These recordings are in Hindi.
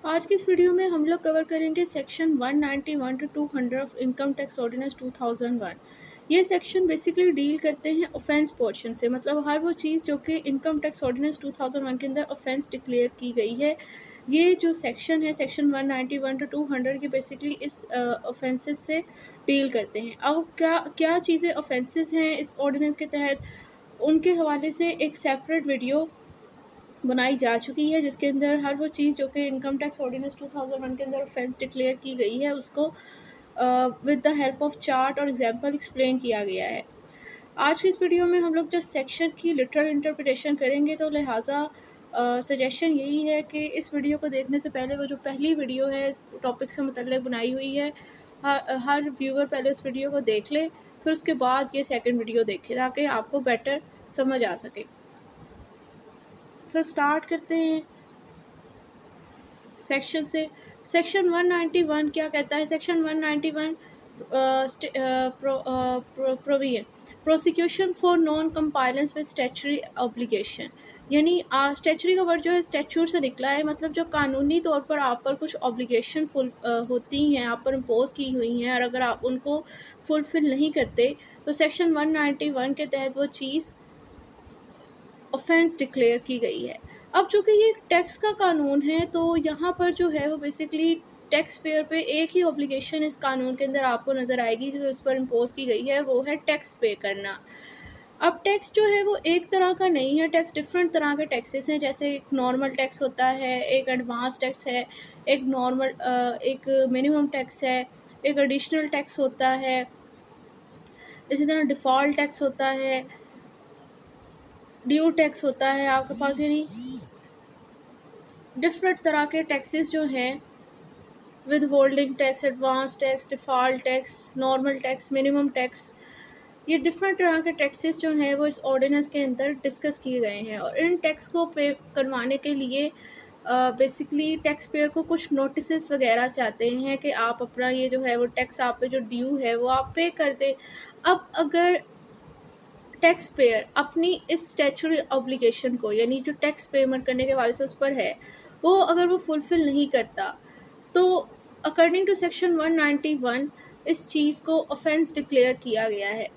आज की इस वीडियो में हम लोग कवर करेंगे section 191 to 200 of income tax ordinance 2001। ये सेक्शन बेसिकली डील करते हैं ऑफेंस पोर्शन से, मतलब हर वो चीज़ जो कि इनकम टैक्स ऑर्डिनेंस 2001 के अंदर ऑफेंस डिक्लेयर की गई है। ये जो सेक्शन है सेक्शन 191 टू 200 ये बेसिकली इस ऑफेंसेस से डील करते हैं। अब क्या क्या चीज़ें ऑफेंसेस हैं इस ऑर्डिनेंस के तहत, उनके हवाले से एक सेपरेट वीडियो बनाई जा चुकी है, जिसके अंदर हर वो चीज़ जो कि इनकम टैक्स ऑर्डिनेंस 2001 के अंदर ऑफेंस डिक्लेयर की गई है उसको with the help of chart और एग्जांपल एक्सप्लेन किया गया है। आज की इस वीडियो में हम लोग जस्ट सेक्शन की लिटरल इंटरप्रिटेशन करेंगे, तो लिहाजा सजेशन यही है कि इस वीडियो को देखने से पहले वो जो पहली वीडियो है इस टॉपिक से मुतल्लिक़ बनाई हुई है, हर व्यूअर पहले उस वीडियो को देख ले, फिर उसके बाद ये सेकंड वीडियो देखे ताकि आपको बेटर समझ आ सके। तो स्टार्ट करते हैं सेक्शन से। सेक्शन 191 क्या कहता है? Section 191 provision prosecution for non compliance with statutory obligation, यानी स्टैच्यूटरी का वर्ड जो है स्टैच्यूट से निकला है, मतलब जो कानूनी तौर पर आप पर कुछ ऑब्लिगेशन होती हैं, आप पर इम्पोज की हुई हैं, और अगर आप उनको फुलफिल नहीं करते तो सेक्शन 191 के तहत वो चीज़ ऑफेंस डिक्लेयर की गई है। अब चूँकि ये टैक्स का कानून है तो यहाँ पर जो है वो बेसिकली टैक्स पेयर पे एक ही ऑब्लिगेशन इस कानून के अंदर आपको नज़र आएगी जो इस पर इम्पोज की गई है, वो है टैक्स पे करना। अब टैक्स जो है वो एक तरह का नहीं है, टैक्स डिफरेंट तरह के टैक्सेस हैं। जैसे एक नॉर्मल टैक्स होता है, एक एडवांस टैक्स है, एक मिनिमम टैक्स है, एक एडिशनल टैक्स होता है, इसी तरह डिफ़ॉल्ट टैक्स होता है, ड्यू टैक्स होता है आपके पास, यानी डिफरेंट तरह के टैक्सेस जो हैं, with holding tax, advance tax, default tax, normal tax, minimum tax, ये डिफरेंट तरह के टैक्सेस जो हैं वो इस ऑर्डिनेंस के अंदर डिस्कस किए गए हैं। और इन टैक्स को पे करवाने के लिए बेसिकली टैक्स पेयर को कुछ नोटिस वगैरह चाहते हैं कि आप अपना ये जो है वो टैक्स आप पे जो ड्यू है वो आप पे कर दें। अब अगर टैक्स पेयर अपनी इस स्टैच्यूटरी ऑब्लिगेशन को, यानी जो टैक्स पेमेंट करने के वाले से उस पर है, वो अगर वो फुलफ़िल नहीं करता तो अकॉर्डिंग टू सेक्शन 191 इस चीज़ को ऑफेंस डिक्लेयर किया गया है।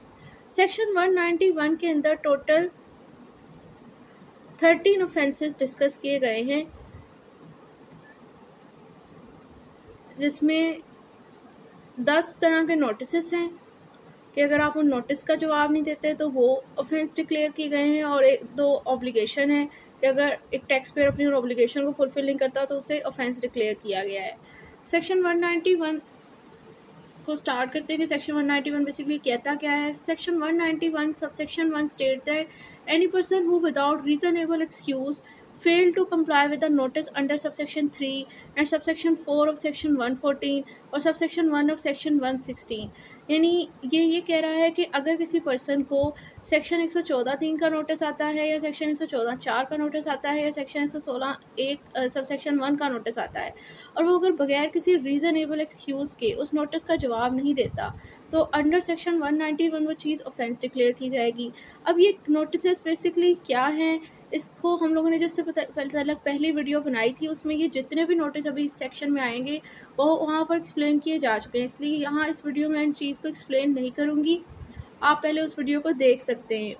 सेक्शन 191 के अंदर टोटल 13 ऑफेंसेस डिस्कस किए गए हैं, जिसमें 10 तरह के नोटिस हैं कि अगर आप उन नोटिस का जवाब नहीं देते तो वो ऑफेंस डिक्लेयर किए गए हैं, और एक दो ऑब्लिगेशन है कि अगर एक टैक्स पेयर अपनी ऑब्लिगेशन को फुलफिल नहीं करता तो उसे ऑफेंस डिक्लेयर किया गया है। सेक्शन 191 को स्टार्ट करते हैं कि सेक्शन 191 बेसिकली कहता क्या है। Section 191 subsection 1 state that any person who without reasonable excuse fail to comply with the notice under subsection 3 and subsection 4 of section 114 और subsection 1 of section 116, यानी ये कह रहा है कि अगर किसी पर्सन को सेक्शन 114(3) का नोटिस आता है, या सेक्शन 114(4) का नोटिस आता है, या सेक्शन 116(1) सबसेक्शन 1 का नोटिस आता है, और वो अगर बगैर किसी रीज़नेबल एक्सक्यूज़ के उस नोटिस का जवाब नहीं देता तो अंडर सेक्शन 191 वो चीज़ ऑफेंस डिक्लेयर की जाएगी। अब ये नोटिस बेसिकली क्या हैं, इसको हम लोगों ने जिससे पहली वीडियो बनाई थी उसमें ये जितने भी नोटिस अभी इस सेक्शन में आएंगे वो वहाँ पर एक्सप्लेन किए जा चुके हैं, इसलिए यहाँ इस वीडियो में इन चीज़ को एक्सप्लेन नहीं करूँगी, आप पहले उस वीडियो को देख सकते हैं।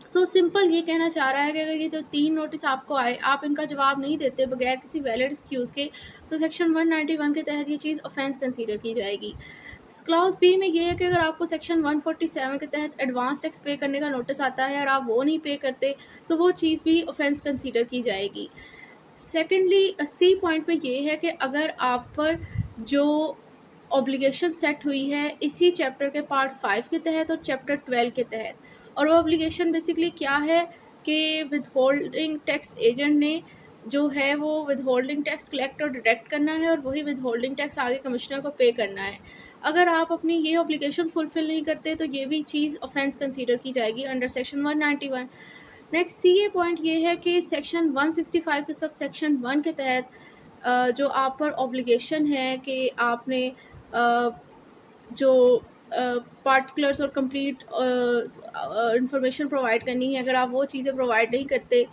सिंपल ये कहना चाह रहा है कि अगर ये जो 3 नोटिस आपको आए, आप इनका जवाब नहीं देते बगैर किसी वैलिड एक्सक्यूज़ के, तो सेक्शन 191 के तहत ये चीज़ ऑफेंस कंसीडर की जाएगी। क्लॉज बी में ये है कि अगर आपको सेक्शन 147 के तहत एडवांस टैक्स पे करने का नोटिस आता है और आप वो नहीं पे करते तो वो चीज़ भी ऑफेंस कंसीडर की जाएगी। सेकेंडली सी पॉइंट पे ये है कि अगर आप पर जो ऑब्लिगेशन सेट हुई है इसी चैप्टर के पार्ट 5 के तहत और चैप्टर 12 के तहत, और वो ऑब्लिगेशन बेसिकली क्या है कि विद होल्डिंग टैक्स एजेंट ने जो है वो विद होल्डिंग टैक्स कलेक्ट और डिडक्ट करना है, और वही विद होल्डिंग टैक्स आगे कमिश्नर को पे करना है। अगर आप अपनी ये ऑब्लिगेशन फुलफिल नहीं करते तो ये भी चीज़ ऑफेंस कंसीडर की जाएगी अंडर सेक्शन 191। नेक्स्ट सी ए पॉइंट ये है कि सेक्शन 165 के सब सेक्शन 1 के तहत जो आप पर ऑब्लिगेशन है कि आपने जो पार्टिकुलर्स और कंप्लीट इंफॉर्मेशन प्रोवाइड करनी है, अगर आप वो चीज़ें प्रोवाइड नहीं करते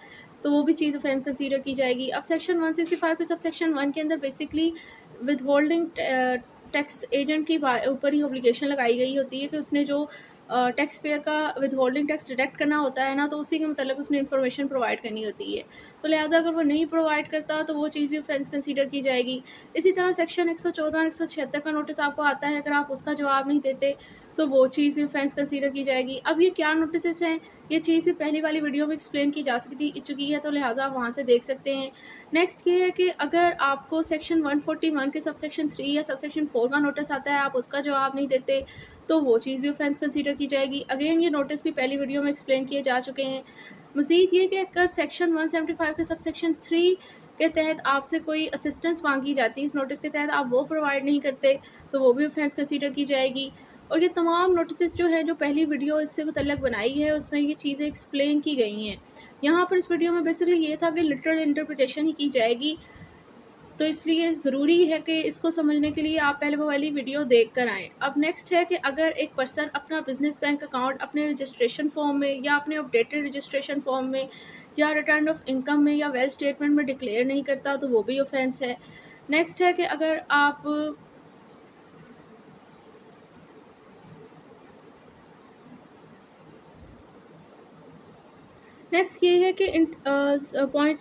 तो वो भी चीज़ ऑफेंस कंसीडर की जाएगी। अब सेक्शन 165 के सब सेक्शन 1 के अंदर basically with holding tax agent के ऊपर ही ऑब्लिगेशन लगाई गई होती है कि उसने जो टैक्स पेयर का विद होल्डिंग टैक्स डिडक्ट करना होता है ना, तो उसी के मतलब उसने इन्फॉर्मेशन प्रोवाइड करनी होती है। तो लिहाजा अगर वो नहीं प्रोवाइड करता तो वो चीज़ भी ऑफेंस कंसीडर की जाएगी। इसी तरह सेक्शन 114 और 176 का नोटिस आपको आता है, अगर आप उसका जवाब नहीं देते तो वो चीज़ भी ऑफेंस कंसीडर की जाएगी। अब ये क्या नोटिस हैं, ये चीज़ भी पहली वाली वीडियो में एक्सप्लेन की जा चुकी है, तो लिहाजा आप वहाँ से देख सकते हैं। नेक्स्ट ये है कि अगर आपको सेक्शन 141 के सब सेक्शन 3 या सब सेक्शन 4 का नोटिस आता है, आप उसका जवाब नहीं देते तो वो चीज़ भी ऑफेंस कंसीडर की जाएगी। अगेन ये नोटिस भी पहली वीडियो में एक्सप्लेन किए जा चुके हैं। मज़ीद ये कि अगर सेक्शन 175 के सब सेक्शन 3 के तहत आपसे कोई असिस्टेंस मांगी जाती है, इस नोटिस के तहत आप वो प्रोवाइड नहीं करते तो वो भी ऑफेंस कंसीडर की जाएगी। और ये तमाम नोटिस जो है, जो पहली वीडियो इससे मुतल्लक बनाई है, उसमें ये चीज़ें एक्सप्लेन की गई हैं। यहाँ पर इस वीडियो में बेसिकली ये था कि लिटरल इंटरप्रिटेशन ही की जाएगी, तो इसलिए ज़रूरी है कि इसको समझने के लिए आप पहले वो वाली वीडियो देख कर आएँ। अब नेक्स्ट है कि अगर एक पर्सन अपना बिजनेस बैंक अकाउंट अपने रजिस्ट्रेशन फॉर्म में या अपने अपडेटेड रजिस्ट्रेशन फॉर्म में या रिटर्न ऑफ इनकम में या वेल्थ स्टेटमेंट में डिक्लेयर नहीं करता तो वो भी ऑफेंस है। नेक्स्ट है कि अगर आप नेक्स्ट ये है कि point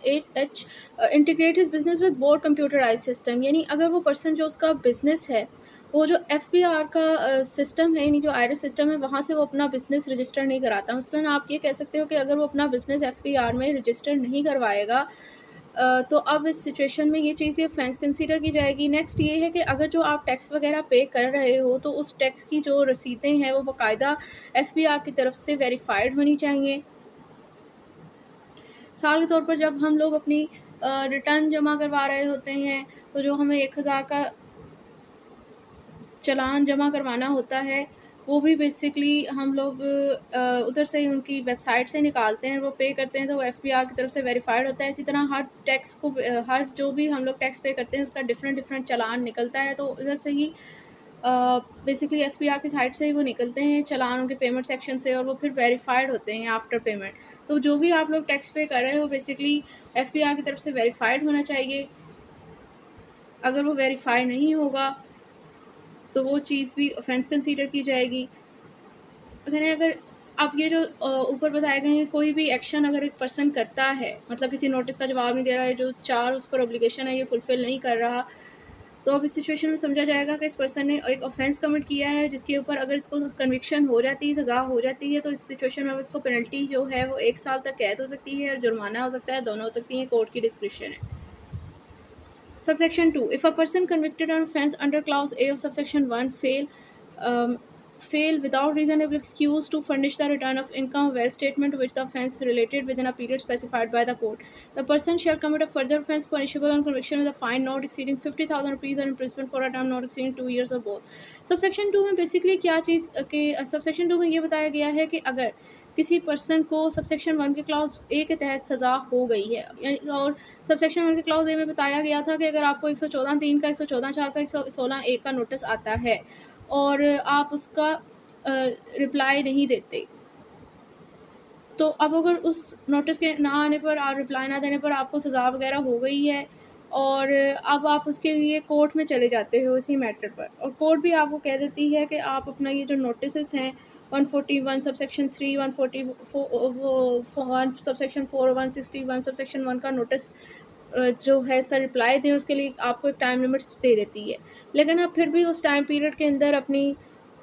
8H integrate his business with board computerize system, यानी अगर वो पर्सन जो उसका बिजनेस है वो जो FBR का सिस्टम है, यानी जो आयरस सिस्टम है, वहाँ से वो अपना बिजनेस रजिस्टर नहीं कराता। मसलन आप ये कह सकते हो कि अगर वो अपना बिजनेस FBR में रजिस्टर नहीं करवाएगा तो अब इस सिचुएशन में ये चीज़ भी ऑफेंस कंसीडर की जाएगी। नेक्स्ट ये है कि अगर जो आप टैक्स वगैरह पे कर रहे हो तो उस टैक्स की जो रसीदें हैं वो बाकायदा FBR की तरफ से वेरीफाइड होनी चाहिए। साल के तौर पर जब हम लोग अपनी रिटर्न जमा करवा रहे होते हैं तो जो हमें 1000 का चालान जमा करवाना होता है, वो भी बेसिकली हम लोग उधर से ही उनकी वेबसाइट से निकालते हैं, वो पे करते हैं तो वो FBR की तरफ से वेरीफाइड होता है। इसी तरह हर टैक्स को हर जो भी हम लोग टैक्स पे करते हैं उसका डिफरेंट चालान निकलता है, तो इधर से ही बेसिकली FBR की साइट से ही वो निकलते हैं चालान, उनके पेमेंट सेक्शन से, और वो फिर वेरीफाइड होते हैं आफ्टर पेमेंट। तो जो भी आप लोग टैक्स पे कर रहे हो बेसिकली FBR की तरफ से वेरीफाइड होना चाहिए। अगर वो वेरीफाई नहीं होगा तो वो चीज़ भी ऑफेंस कंसीडर की जाएगी। अगर आप ये जो ऊपर बताए गए हैं, कोई भी एक्शन अगर एक पर्सन करता है, मतलब किसी नोटिस का जवाब नहीं दे रहा है, जो 4 उस पर ऑब्लिगेशन है ये फुलफ़िल नहीं कर रहा, तो अब इस सिचुएशन में समझा जाएगा कि इस पर्सन ने एक ऑफेंस कमिट किया है, जिसके ऊपर अगर इसको कन्विक्शन हो जाती है, सज़ा हो जाती है, तो इस सिचुएशन में अब इसको पेनल्टी जो है वो 1 साल तक कैद हो सकती है और जुर्माना हो सकता है, दोनों हो सकती हैं, कोर्ट की डिस्क्रिप्शन है। Subsection 2. If a person convicted on offence under clause A of subsection 1 fail without reasonable excuse to furnish the return of income wealth statement to which the offence related within a period specified by the court, the person shall commit a further offence punishable on conviction with a fine not exceeding 50,000 rupees or imprisonment for a term not exceeding 2 years or both. Subsection 2 में बेसिकली क्या चीज़ के सबसेक्शन 2 में ये बताया गया है कि अगर किसी पर्सन को सबसेक्शन 1 के क्लॉज ए के तहत सज़ा हो गई है, यानी और सबसेक्शन 1 के क्लॉज ए में बताया गया था कि अगर आपको 114(3) का, 114(4) का, 116(1) का नोटिस आता है और आप उसका रिप्लाई नहीं देते, तो अब अगर उस नोटिस के ना आने पर और रिप्लाई ना देने पर आपको सज़ा वगैरह हो गई है और अब आप उसके लिए कोर्ट में चले जाते हो इसी मैटर पर, और कोर्ट भी आपको कह देती है कि आप अपना ये जो नोटिस हैं 141 सबसेक्शन 3, 141 सबसेक्शन 4, 161 सबसेक्शन 1 का नोटिस जो है इसका रिप्लाई दें, उसके लिए आपको एक टाइम लिमिट्स दे देती है। लेकिन आप फिर भी उस टाइम पीरियड के अंदर अपनी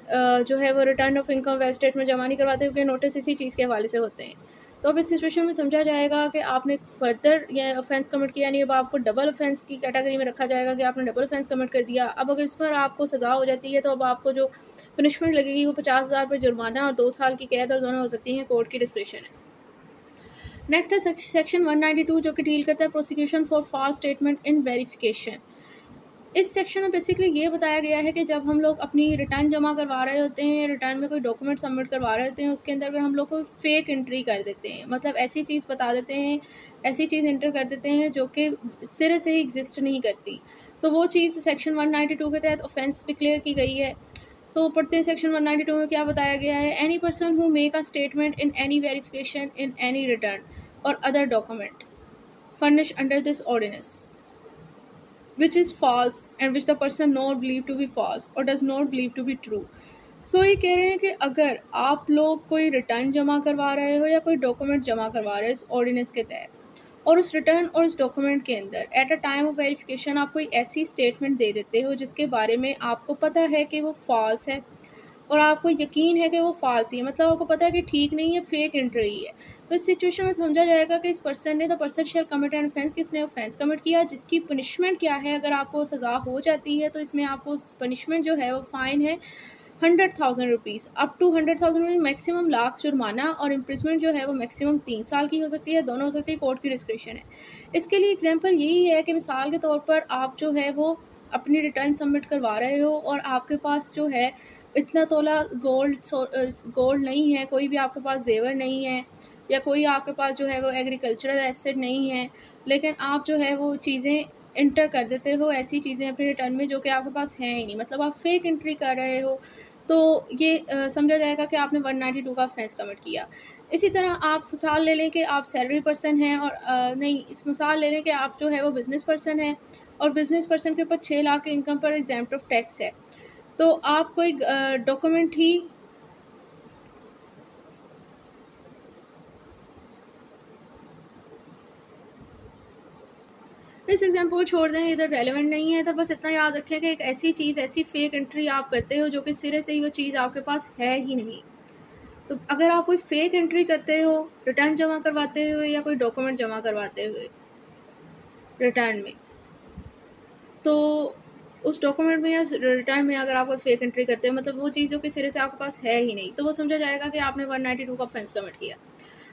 जो है वो return of income wealth statement जमा नहीं करवाते, क्योंकि नोटिस इसी चीज़ के हवाले से होते हैं। तो अब इस सिचुएशन में समझा जाएगा कि आपने फर्दर या ऑफेंस कमिट किया, नहीं अब आपको डबल ऑफेंस की कैटेगरी में रखा जाएगा कि आपने डबल ऑफेंस कमिट कर दिया। अब अगर इस पर आपको सज़ा हो जाती है तो अब आपको जो पनिशमेंट लगेगी वो 50,000 रुपये जुर्माना और 2 साल की कैद और दोनों हो सकती हैं, कोर्ट की डिस्क्रिप्शन है। नेक्स्ट है सेक्शन 192 जो कि डील करता है prosecution for false statement in verification. इस सेक्शन में बेसिकली ये बताया गया है कि जब हम लोग अपनी रिटर्न जमा करवा रहे होते हैं, रिटर्न में कोई डॉक्यूमेंट सबमिट करवा रहे होते हैं, उसके अंदर अगर हम लोग कोई फेक एंट्री कर देते हैं, मतलब ऐसी चीज़ बता देते हैं, ऐसी चीज़ एंटर कर देते हैं जो कि सिरे से ही एग्जिस्ट नहीं करती, तो वो चीज़ सेक्शन 192 के तहत ऑफेंस डिक्लेयर की गई है। सो पढ़ते हैं सेक्शन 192 में क्या बताया गया है। Any person who make a statement in any verification in any return or other document furnished under this ordinance which is false and which the person not believe to be false or does not believe to be true. सो ये कह रहे हैं कि अगर आप लोग कोई रिटर्न जमा करवा रहे हो या कोई डॉक्यूमेंट जमा करवा रहे हो इस ऑर्डिनेंस के तहत और उस रिटर्न और उस डॉक्यूमेंट के अंदर eight a time of verification आप कोई ऐसी स्टेटमेंट दे देते हो जिसके बारे में आपको पता है कि वो फॉल्स है और आपको यकीन है कि वो फॉल्स ही है, मतलब आपको पता है कि ठीक नहीं है, फेक एंट्री है, तो इस सिचुएशन में समझा जाएगा कि इस पर्सन ने the person shall commit an offence, किसने ऑफेंस कमिट किया, जिसकी पनिशमेंट क्या है। अगर आपको सज़ा हो जाती है तो इसमें आपको पनिशमेंट जो है वो फ़ाइन है 100,000 rupees up to 100,000 rupees, maximum lakh जुर्माना, और इम्प्रिजमेंट जो है वो मैक्सिमम 3 साल की हो सकती है, दोनों हो सकती है, कोर्ट की डिस्क्रिप्शन है। इसके लिए एग्जांपल यही है कि मिसाल के तौर पर आप जो है वो अपनी रिटर्न सबमिट करवा रहे हो और आपके पास जो है इतना तोला गोल्ड नहीं है, कोई भी आपके पास जेवर नहीं है या कोई आपके पास जो है वो एग्रीकल्चरल एसेट नहीं है, लेकिन आप जो है वो चीज़ें इंटर कर देते हो, ऐसी चीज़ें अपने रिटर्न में जो कि आपके पास हैं ही नहीं, मतलब आप फेक एंट्री कर रहे हो, तो ये समझा जाएगा कि आपने 192 का ऑफेंस कमिट किया। इसी तरह आप मिसाल ले लें कि आप सैलरी पर्सन हैं और नहीं, इस मिसाल ले लें कि आप जो है वो बिज़नेस पर्सन हैं और बिज़नेस पर्सन के ऊपर 6 लाख के इनकम पर एग्जेम्प्ट ऑफ टैक्स है, तो आप कोई डॉक्यूमेंट ही इस एग्जाम्पल को छोड़ दें, इधर रेलेवेंट नहीं है, इधर बस इतना याद रखें कि एक ऐसी चीज़, ऐसी फेक एंट्री आप करते हो जो कि सिरे से ही वो चीज़ आपके पास है ही नहीं। तो अगर आप कोई फेक एंट्री करते हो रिटर्न जमा करवाते हुए या कोई डॉक्यूमेंट जमा करवाते हुए रिटर्न में, तो उस डॉक्यूमेंट में या रिटर्न में अगर आप कोई फेक एंट्री करते हो, मतलब वो चीज़ों के सिरे से आपके पास है ही नहीं, तो वो समझा जाएगा कि आपने 192 का ऑफेंस कमिट किया।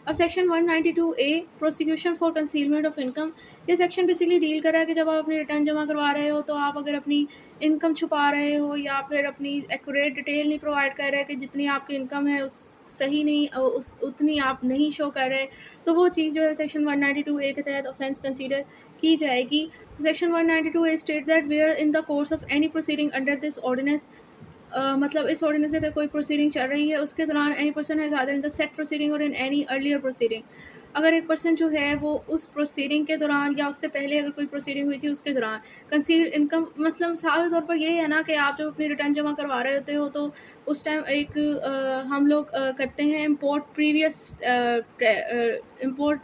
अब section 192A prosecution for concealment of income, ये सेक्शन बेसिकली डील कर रहा है कि जब आप अपनी रिटर्न जमा करवा रहे हो तो आप अगर अपनी इनकम छुपा रहे हो या फिर अपनी एक्यूरेट डिटेल नहीं प्रोवाइड कर रहे कि जितनी आपकी इनकम है उस सही नहीं उस उतनी आप नहीं शो कर रहे, तो वो चीज़ जो है सेक्शन 192A के तहत ऑफेंस कंसीडर की जाएगी। Section 192A state that where in the course of any proceeding under this ordinance, मतलब इस ऑर्डिनेंस के तहत कोई प्रोसीडिंग चल रही है उसके दौरान एनी पर्सन है either in the set proceeding और इन एनी अर्लियर प्रोसीडिंग, अगर एक पर्सन जो है वो उस प्रोसीडिंग के दौरान या उससे पहले अगर कोई प्रोसीडिंग हुई थी उसके दौरान कंसील्ड इनकम, मतलब मिसाल के तौर पर ये है ना कि आप जब अपनी रिटर्न जमा करवा रहे होते हो तो उस टाइम एक हम लोग करते हैं import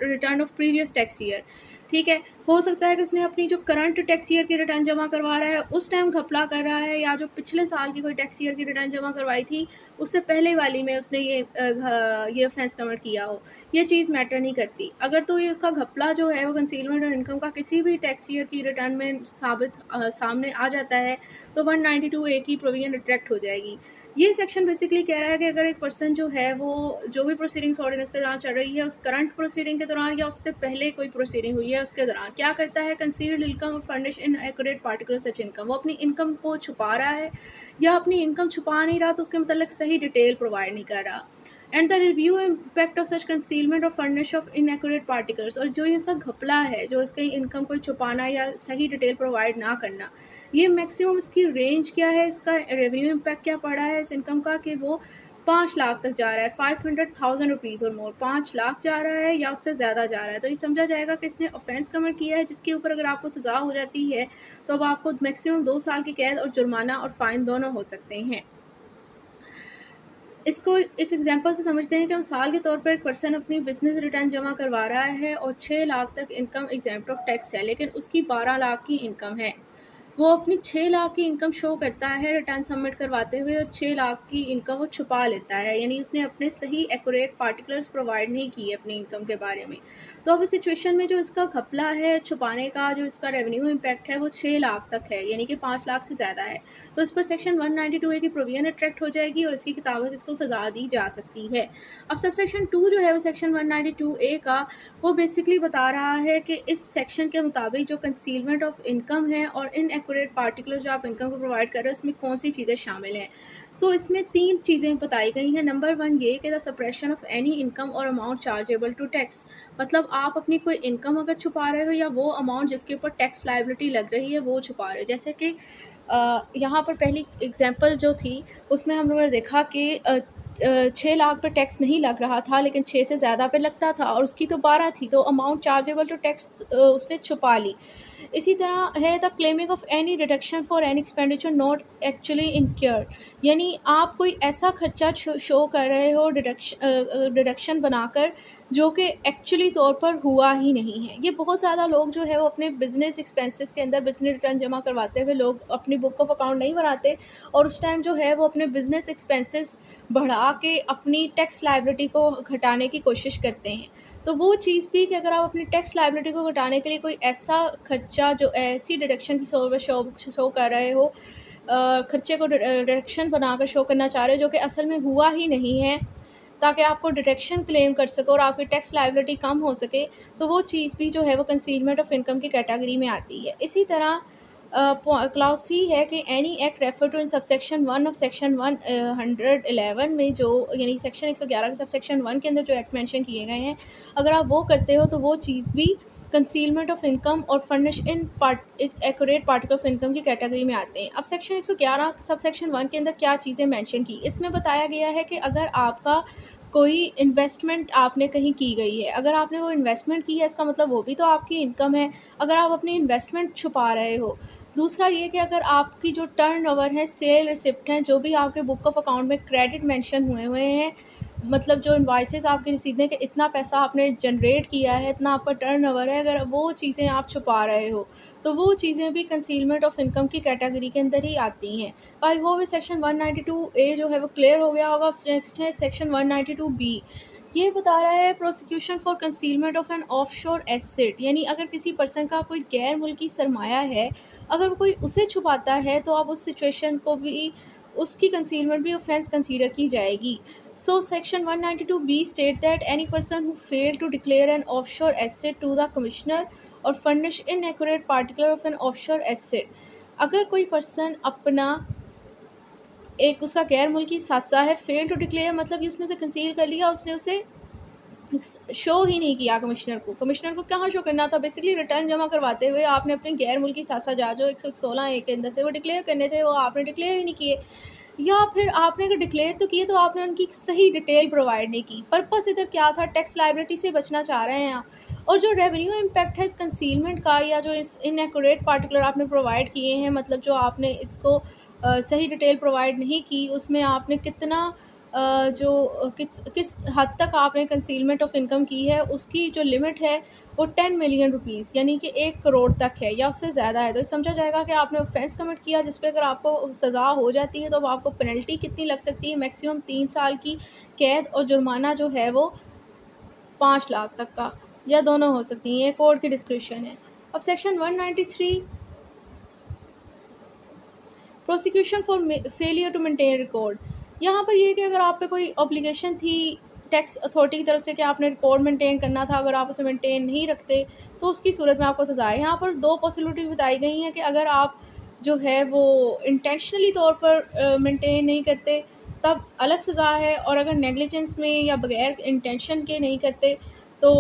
return of previous tax year, ठीक है। हो सकता है कि उसने अपनी जो करंट टैक्स ईयर की रिटर्न जमा करवा रहा है उस टाइम घपला कर रहा है, या जो पिछले साल की कोई टैक्स ईयर की रिटर्न जमा करवाई थी उससे पहले वाली में उसने ये ऑफेंस कमिट किया हो, ये चीज़ मैटर नहीं करती। अगर तो ये उसका घपला जो है वो कंसीलमेंट और इनकम का किसी भी टैक्स ईयर की रिटर्न में सामने आ जाता है तो 192A की प्रोविजन रिट्रैक्ट हो जाएगी। ये सेक्शन बेसिकली कह रहा है कि अगर एक पर्सन जो है वो जो भी प्रोसीडिंग्स ऑर्डिनेंस के दौरान चल रही है उस करंट प्रोसीडिंग के दौरान या उससे पहले कोई प्रोसीडिंग हुई है उसके दौरान क्या करता है, कंसील्ड इनकम फर्निश इन एक्यूरेट पार्टिकुलर सच इनकम, वो अपनी इनकम को छुपा रहा है या अपनी इनकम छुपा नहीं रहा तो उसके मतलब सही डिटेल प्रोवाइड नहीं कर रहा। And the review impact of such concealment और फर्निश ऑफ इनएक्यूरेट पार्टिकल्स, और जो ये इसका घपला है, जो इसकी इनकम को छुपाना या सही डिटेल प्रोवाइड ना करना, ये मैक्सिमम इसकी रेंज क्या है, इसका रेवेन्यू इम्पैक्ट क्या पड़ा है इस इनकम का कि वो 5 लाख तक जा रहा है, 500,000 रुपीज़ और मोर, 5 लाख जा रहा है या उससे ज़्यादा जा रहा है, तो ये समझा जाएगा कि इसने ऑफेंस कमिट किया है जिसके ऊपर अगर आपको सज़ा हो जाती है तो अब आपको मैक्सिमम 2 साल की कैद और जुर्माना और फ़ाइन दोनों हो सकते हैं। इसको एक एग्जांपल से समझते हैं कि मिसाल के तौर पर एक पर्सन अपनी बिजनेस रिटर्न जमा करवा रहा है और 6 लाख तक इनकम एग्जेम्प्ट ऑफ टैक्स है, लेकिन उसकी 12 लाख की इनकम है। वो अपनी 6 लाख की इनकम शो करता है रिटर्न सबमिट करवाते हुए और 6 लाख की इनकम वो छुपा लेता है, यानी उसने अपने सही एक्यूरेट पार्टिकुलर्स प्रोवाइड नहीं किए अपनी इनकम के बारे में। तो अब इस सिचुएशन में जो इसका घपला है छुपाने का, जो इसका रेवेन्यू इम्पैक्ट है वो 6 लाख तक है, यानी कि 5 लाख से ज़्यादा है, तो इस पर सेक्शन 192A की प्रोविजन अट्रैक्ट हो जाएगी और इसकी किताबत इसको सज़ा दी जा सकती है। अब सब सेक्शन 2 जो है वो सेक्शन 192A का, वो बेसिकली बता रहा है कि इस सेक्शन के मुताबिक जो कंसीलमेंट ऑफ इनकम है और इन एक्यूरेट पार्टिकुलर जो आप इनकम को प्रोवाइड कर रहे हो उसमें कौन सी चीज़ें शामिल हैं। सो इसमें 3 चीज़ें बताई गई हैं। नंबर 1 ये कि the suppression of any income और अमाउंट चार्जेबल टू टैक्स, मतलब आप अपनी कोई इनकम अगर छुपा रहे हो या वो अमाउंट जिसके ऊपर टैक्स लायबिलिटी लग रही है वो छुपा रहे हो। जैसे कि यहाँ पर पहली एग्जांपल जो थी उसमें हम लोगों ने देखा कि 6 लाख पे टैक्स नहीं लग रहा था, लेकिन 6 से ज़्यादा पे लगता था और उसकी तो 12 थी, तो अमाउंट चार्जेबल टू टैक्स उसने छुपा ली। इसी तरह है the claiming of any deduction for any expenditure not actually incurred, यानी आप कोई ऐसा खर्चा शो कर रहे हो डिडक्शन बनाकर जो कि एक्चुअली तौर पर हुआ ही नहीं है। ये बहुत ज़्यादा लोग जो है वो अपने बिजनेस एक्सपेंसेस के अंदर बिजनेस रिटर्न जमा करवाते हुए लोग अपनी बुक ऑफ अकाउंट नहीं बनाते और उस टाइम जो है वो अपने बिजनेस एक्सपेंसेस बढ़ा के अपनी टैक्स लायबिलिटी को घटाने की कोशिश करते हैं। तो वो चीज़ भी कि अगर आप अपनी टैक्स लायबिलिटी को घटाने के लिए कोई ऐसा खर्चा जो ऐसी डिडक्शन की शो कर रहे हो, खर्चे को डिडक्शन बनाकर शो करना चाह रहे हो जो कि असल में हुआ ही नहीं है, ताकि आपको डिडक्शन क्लेम कर सको और आपकी टैक्स लायबिलिटी कम हो सके, तो वो चीज़ भी जो है वो कंसीलमेंट ऑफ इनकम की कैटेगरी में आती है। इसी तरह क्लॉज सी है कि any act refer to in subsection 1 of section 111 में जो यानी सेक्शन 111 के सबसेक्शन 1 के अंदर जो एक्ट मेंशन किए गए हैं, अगर आप वो करते हो तो वो चीज़ भी कंसीलमेंट ऑफ इनकम और furnish in accurate particle of income की कैटेगरी में आते हैं। अब सेक्शन 111 सबसेक्शन 1 के अंदर क्या चीज़ें मेंशन की, इसमें बताया गया है कि अगर आपका कोई इन्वेस्टमेंट आपने कहीं की गई है, अगर आपने वो इन्वेस्टमेंट की है इसका मतलब वो भी तो आपकी इनकम है, अगर आप अपनी इन्वेस्टमेंट छुपा रहे हो। दूसरा ये कि अगर आपकी जो टर्नओवर है, सेल रिसिप्ट हैं, जो भी आपके बुक ऑफ अकाउंट में क्रेडिट मेंशन हुए हुए हैं, मतलब जो इनवॉइसेस आपकी रसीद हैं कि इतना पैसा आपने जनरेट किया है, इतना आपका टर्नओवर है, अगर वो चीज़ें आप छुपा रहे हो तो वो चीज़ें भी कंसीलमेंट ऑफ इनकम की कैटेगरी के अंदर ही आती हैं। आई होप सेक्शन 192A जो है वो क्लियर हो गया होगा। नेक्स्ट है सेक्शन 192B। ये बता रहा है prosecution for concealment of an offshore asset, यानी अगर किसी पर्सन का कोई गैर मुल्की सरमाया है, अगर कोई उसे छुपाता है तो अब उस सिचुएशन को भी उसकी कंसीलमेंट भी ऑफेंस कंसीडर की जाएगी। So section 192B state that any person who fail to declare an offshore asset to the commissioner और furnish inaccurate particular of an offshore asset, अगर कोई पर्सन अपना एक उसका गैर मुल्की सासा है, फेल टू डिक्लेयर मतलब कि उसने उसे कंसील कर लिया, उसने उसे शो ही नहीं किया कमिश्नर को कहाँ शो करना था, बेसिकली रिटर्न जमा करवाते हुए आपने अपने गैर मुल्की सासा जा जो 116A के अंदर थे वो डिक्लेयर करने थे, वो आपने डिक्लेयर ही नहीं किए, या फिर आपने अगर डिक्लेयर तो किए तो आपने उनकी सही डिटेल प्रोवाइड नहीं की। पर्पस इधर क्या था, टैक्स लायबिलिटी से बचना चाह रहे हैं आप। और जो रेवेन्यू इम्पैक्ट है इस कंसीलमेंट का या जो इस इनएक्यूरेट पार्टिकुलर आपने प्रोवाइड किए हैं, मतलब जो आपने इसको सही डिटेल प्रोवाइड नहीं की, उसमें आपने कितना जो किस हद तक आपने कंसीलमेंट ऑफ इनकम की है, उसकी जो लिमिट है वो 10 मिलियन रुपीज़ यानी कि 1 करोड़ तक है या उससे ज़्यादा है, तो समझा जाएगा कि आपने ऑफेंस कमिट किया जिस पे अगर आपको सज़ा हो जाती है तो आपको पेनल्टी कितनी लग सकती है, मैक्सिमम 3 साल की कैद और जुर्माना जो है वो 5 लाख तक का या दोनों हो सकती हैं, ये कोर्ट की डिस्क्रिप्शन है। अब section 193 prosecution for failure to maintain record, यहाँ पर ये कि अगर आप पे कोई ऑब्लिगेशन थी टैक्स अथॉरिटी की तरफ से कि आपने रिकॉर्ड मेंटेन करना था, अगर आप उसे मेंटेन नहीं रखते तो उसकी सूरत में आपको सज़ा है। यहाँ पर 2 पॉसिबिलिटी बताई गई हैं कि अगर आप जो है वो इंटेंशनली तौर पर मेंटेन नहीं करते तब अलग सज़ा है, और अगर नेग्लिजेंस में या बगैर इंटेंशन के नहीं करते तो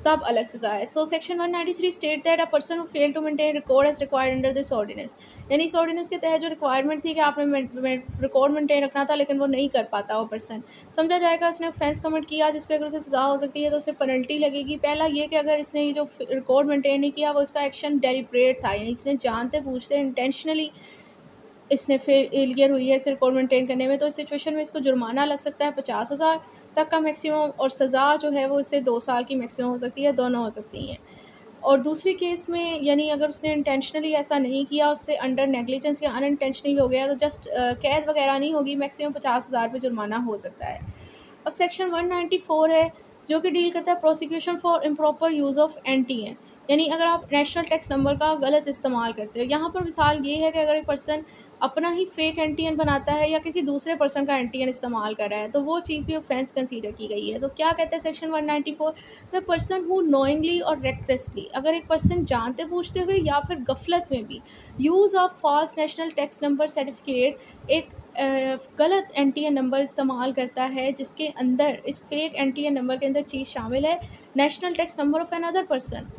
तब अलग सज़ा है। So section 193 state that a person who fail to maintain record as required under this ordinance, यानी इस ऑर्डिनेंस के तहत जो रिक्वायरमेंट थी कि आपने रिकॉर्ड मेंटेन रखना था लेकिन वो नहीं कर पाता वो पर्सन, समझा जाएगा उसने ऑफेंस कमिट किया जिस पर अगर उसे सज़ा हो सकती है तो उसे पेनल्टी लगेगी। पहला ये कि अगर इसने ये जो रिकॉर्ड मेंटेन नहीं किया वो इसका एक्शन डेलिब्रेट था, यानी इसने जानते पूछते इंटेंशनली इसने फेलियर हुई है इस रिकॉर्ड मेंटेन करने में, तो इस सिचुएशन में इसको जुर्माना लग सकता है 50,000 तक का मैक्सिमम, और सज़ा जो है वो इससे 2 साल की मैक्सिमम हो सकती है, दोनों हो सकती हैं। और दूसरी केस में यानी अगर उसने इंटेंशनली ऐसा नहीं किया, उससे अंडर नेग्लिजेंस या अनइंटेंशनली हो गया तो जस्ट कैद वगैरह नहीं होगी, मैक्सिमम 50,000 पे जुर्माना हो सकता है। अब सेक्शन 194 है जो कि डील करता है prosecution for improper use of NTN, यानी अगर आप नेशनल टैक्स नंबर का गलत इस्तेमाल करते हो। यहाँ पर मिसाल ये है कि अगर एक पर्सन अपना ही फेक NTN बनाता है या किसी दूसरे पर्सन का NTN इस्तेमाल कर रहा है तो वो चीज़ भी ऑफेंस कंसीडर की गई है। तो क्या कहते हैं section 194, the person who knowingly और रेकलेसली, अगर एक पर्सन जानते पूछते हुए या फिर गफलत में भी use of false national tax number certificate एक गलत NTN नंबर इस्तेमाल करता है जिसके अंदर इस फेक NTN नंबर के अंदर चीज़ शामिल है national tax number of another person,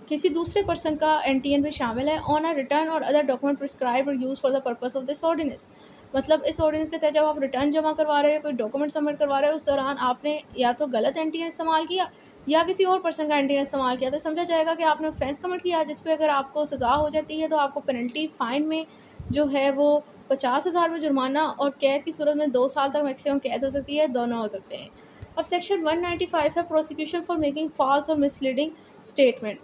किसी दूसरे पर्सन का NTN भी शामिल है, on a return or other document prescribe or use for the purpose of this ordinance. मतलब इस ऑर्डिनेंस के तहत जब आप रिटर्न जमा करवा रहे हो, कोई डॉक्यूमेंट सबमिट करवा रहे हो, उस दौरान आपने या तो गलत एंट्री इस्तेमाल किया या किसी और पर्सन का एंट्री इस्तेमाल किया, तो समझा जाएगा कि आपने ऑफेंस कमिट किया, जिस पे अगर आपको सज़ा हो जाती है तो आपको पेनल्टी फ़ाइन में जो है वो 50,000 रुपये जुर्माना और कैद की सूरत में 2 साल तक मैक्सिमम कैद हो सकती है, दोनों हो सकते हैं। अब सेक्शन 195 है प्रोसिक्यूशन फॉर मेकिंग फॉल्स और मिसलीडिंग स्टेटमेंट।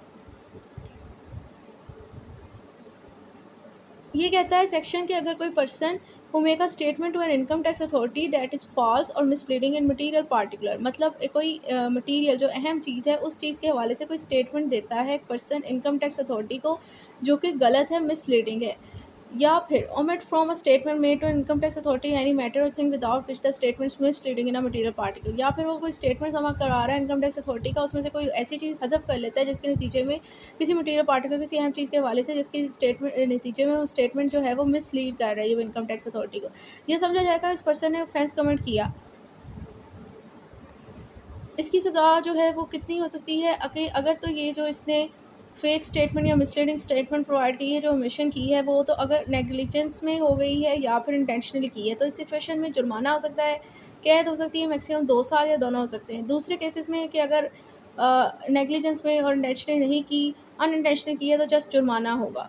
ये कहता है सेक्शन कि अगर कोई person who make a statement to an income tax authority that is false और मिसलीडिंग इन मटीरियल पार्टिकुलर, मतलब कोई मटीरियल जो अहम चीज़ है उस चीज़ के हवाले से कोई स्टेटमेंट देता है पर्सन इनकम टैक्स अथॉरिटी को जो कि गलत है, मिसलीडिंग है, या फिर omit from a statement made to income tax authority any matter or thing without which the statement is misleading in a material particle, या फिर वो कोई स्टेटमेंट जमा करा रहा है इनकम टैक्स अथॉरिटी का, उसमें से कोई ऐसी चीज़ हज़फ कर लेता है जिसके नतीजे में किसी मटीरियल पार्टिकल किसी अहम चीज़ के हवाले से जिसकी स्टेटमेंट नतीजे में वो स्टेटमेंट जो है वो मिसलीड कर रही है वो इनकम टैक्स अथॉरिटी को, यह समझा जाएगा इस पर्सन ने ऑफेंस कमिट किया। इसकी सज़ा जो है वो कितनी हो सकती है, अगर तो ये जो इसने फेक स्टेटमेंट या मिसलीडिंग स्टेटमेंट प्रोवाइड की है, जो ओमिशन की है, वो तो अगर नेग्लिजेंस में हो गई है या फिर इंटेंशनली की है, तो इस सिचुएशन में जुर्माना हो सकता है, कैद हो सकती है मैक्सिमम 2 साल या दोनों हो सकते हैं। दूसरे केसेस में कि अगर नेग्लिजेंस में और इंटेंशनली नहीं की, अनइंटेंशनली की है, तो जस्ट जुर्माना होगा।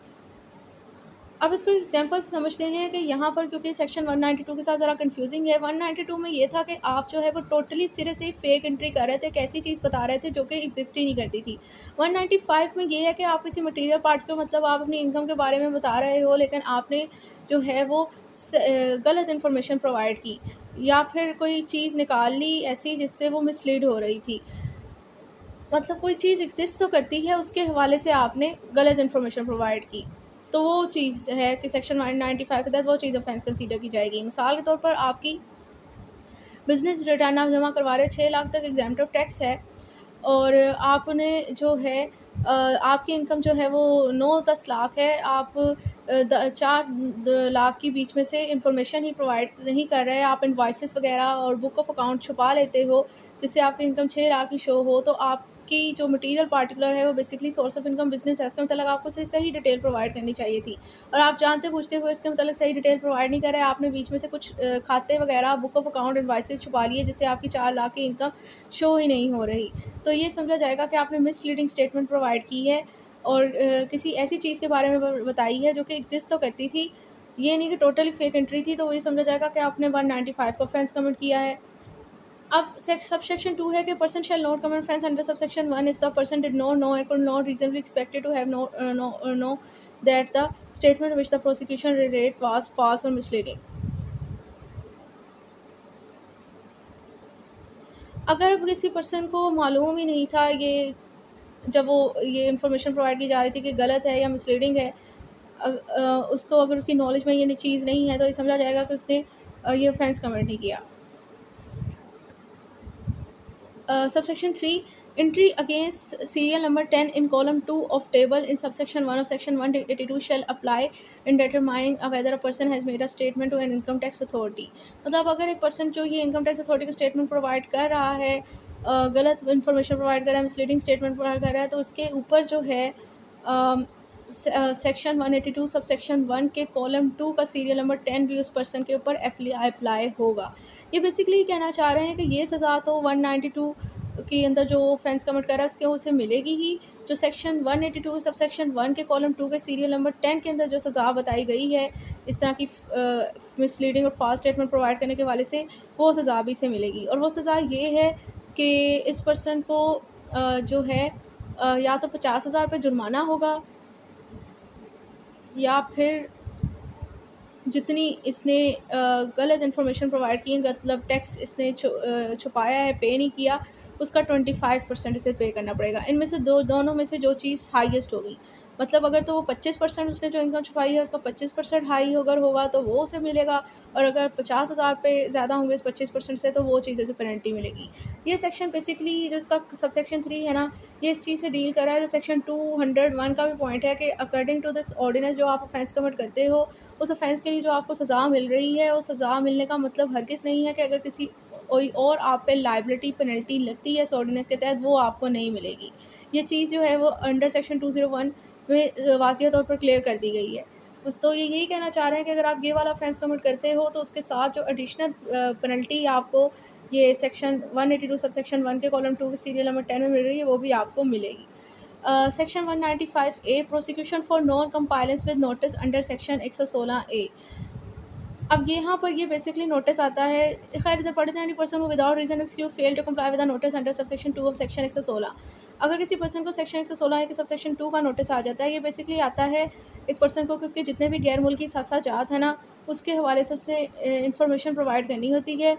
अब इसको एग्जांपल से समझते हैं कि यहाँ पर क्योंकि सेक्शन 192 के साथ ज़रा कंफ्यूजिंग है। 192 में ये था कि आप जो है वो टोटली सिरे से फेक एंट्री कर रहे थे, एक ऐसी चीज़ बता रहे थे जो कि एग्जिस्ट ही नहीं करती थी। 195 में ये है कि आप किसी मटेरियल पार्ट को, मतलब आप अपनी इनकम के बारे में बता रहे हो, लेकिन आपने जो है वो गलत इन्फॉर्मेशन प्रोवाइड की या फिर कोई चीज़ निकाल ली ऐसी जिससे वो मिसलीड हो रही थी। मतलब कोई चीज़ एग्जिस्ट तो करती है, उसके हवाले से आपने गलत इन्फॉर्मेशन प्रोवाइड की, तो वो चीज़ है कि सेक्शन 195 के तहत वो चीज़ ऑफेंस कंसीडर की जाएगी। मिसाल के तौर पर आपकी बिज़नेस रिटर्न आप जमा करवा रहे हो, 6 लाख तक एग्जेम्प्टिव टैक्स है और आपने जो है आपकी इनकम जो है वो 9-10 लाख है, आप 4 लाख के बीच में से इंफॉर्मेशन ही प्रोवाइड नहीं कर रहे, आप इनवॉइसेस वगैरह और बुक ऑफ अकाउंट छुपा लेते हो जिससे आपकी इनकम 6 लाख की शो हो, तो आपकी जो मटेरियल पार्टिकुलर है वो basically source of income business है, इसके मतलब आपको सही डिटेल प्रोवाइड करनी चाहिए थी और आप जानते पूछते हुए इसके मतलब सही डिटेल प्रोवाइड नहीं कर रहे, आपने बीच में से कुछ खाते वगैरह बुक ऑफ अकाउंट इनवॉइसेस छुपा लिए जिससे आपकी 4 लाख की इनकम शो ही नहीं हो रही, तो ये समझा जाएगा कि आपने मिसलीडिंग स्टेटमेंट प्रोवाइड की है और किसी ऐसी चीज़ के बारे में बताई है जो कि एग्जिस्ट तो करती थी, ये नहीं कि टोटली फेक एंट्री थी, तो वही समझा जाएगा कि आपने 195 का ऑफेंस कमिट किया है। अब सबसेक्शन 2 है कि person shall not commit offence under subsection 1 if the person did not know और could not reasonably expected to have know that the statement which the prosecution relate was false और मिसलीडिंग। अगर किसी पर्सन को मालूम ही नहीं था ये, जब वो ये इन्फॉर्मेशन प्रोवाइड की जा रही थी कि गलत है या मिसलीडिंग है, उसको अगर उसकी नॉलेज में ये चीज़ नहीं है तो ये समझा जाएगा कि उसने ये ऑफेंस कमिट नहीं किया। Subsection 3, entry against serial number 10 in column 2 of table in subsection 1 of section 182 shall apply in determining whether a person has made a statement to an income tax authority। मतलब अगर एक पर्सन जो ये इनकम टैक्स अथॉरिटी को स्टेटमेंट प्रोवाइड कर रहा है, गलत इन्फॉर्मेशन प्रोवाइड कर रहा है, मिसलीडिंग स्टेटमेंट प्रोवाइड कर रहा है, तो उसके ऊपर जो है सेक्शन 182 सब सेक्शन 1 के कॉलम 2 का सीरियल नंबर 10 भी उस पर्सन के ऊपर अप्लाई होगा। ये बेसिकली कहना चाह रहे हैं कि ये सज़ा तो 192 के अंदर जो ऑफेंस कमिट कर रहा है उसके उसे मिलेगी ही, जो सेक्शन 182 सब सेक्शन 1 के कॉलम 2 के सीरियल नंबर 10 के अंदर जो सज़ा बताई गई है इस तरह की मिसलीडिंग और फॉल्स स्टेटमेंट प्रोवाइड करने के वाले से, वो सज़ा भी से मिलेगी। और वो सज़ा ये है कि इस पर्सन को जो है या तो 50,000 रुपये जुर्माना होगा या फिर जितनी इसने गलत इन्फॉर्मेशन प्रोवाइड की है, मतलब टैक्स इसने छुपाया है, पे नहीं किया, उसका 25% इसे पे करना पड़ेगा। इनमें से दोनों में से जो चीज़ हाईएस्ट होगी, मतलब अगर तो वो 25% उसने जो इनकम छुपाई है उसका 25% हाई अगर होगा तो वो उसे मिलेगा, और अगर 50,000 पे ज़्यादा होंगे इस 25% से तो वो चीज़ से पेनल्टी मिलेगी। ये सेक्शन बेसिकली जो इसका सबसेक्शन 3 है ना, ये इस चीज़ से डील कर रहा है। जो सेक्शन 201 का भी पॉइंट है कि अकॉर्डिंग टू दिस ऑर्डिनेंस जो आप ऑफेंस कमिट करते हो, उस ऑफेंस के लिए जो आपको सज़ा मिल रही है, वो सज़ा मिलने का मतलब हरगिज़ नहीं है कि अगर किसी कोई और आप पे लाइबिलिटी पेनल्टी लगती है इस ऑर्डिनेंस के तहत, वो आपको नहीं मिलेगी। ये चीज़ जो है वो अंडर सेक्शन 201 में वाज़िया तौर पर क्लियर कर दी गई है। तो ये यही कहना चाह रहे हैं कि अगर आप ये वाला ऑफेंस कमिट करते हो तो उसके साथ जो एडिशनल पेनल्टी आपको ये सेक्शन 182 सबसेक्शन 1 के कॉलम 2 के सीरियल नंबर 10 में मिल रही है, वो भी आपको मिलेगी। Section 195A prosecution for non compliance with notice under section 116A। अब यहाँ पर ये बेसिकली नोटिस आता है, खैर इधर पढ़ते हैं, any person who without reason excuse fail to comply with the notice under subsection 2 of section 116। अगर किसी पर्सन को सेक्शन 116 के सबसेक्शन 2 का नोटिस आ जाता है, ये बेसिकली आता है एक पर्सन को कि उसके जितने भी गैर मुल्की सासाजात है ना, उसके हवाले से उसने इंफॉर्मेशन प्रोवाइड करनी होती है।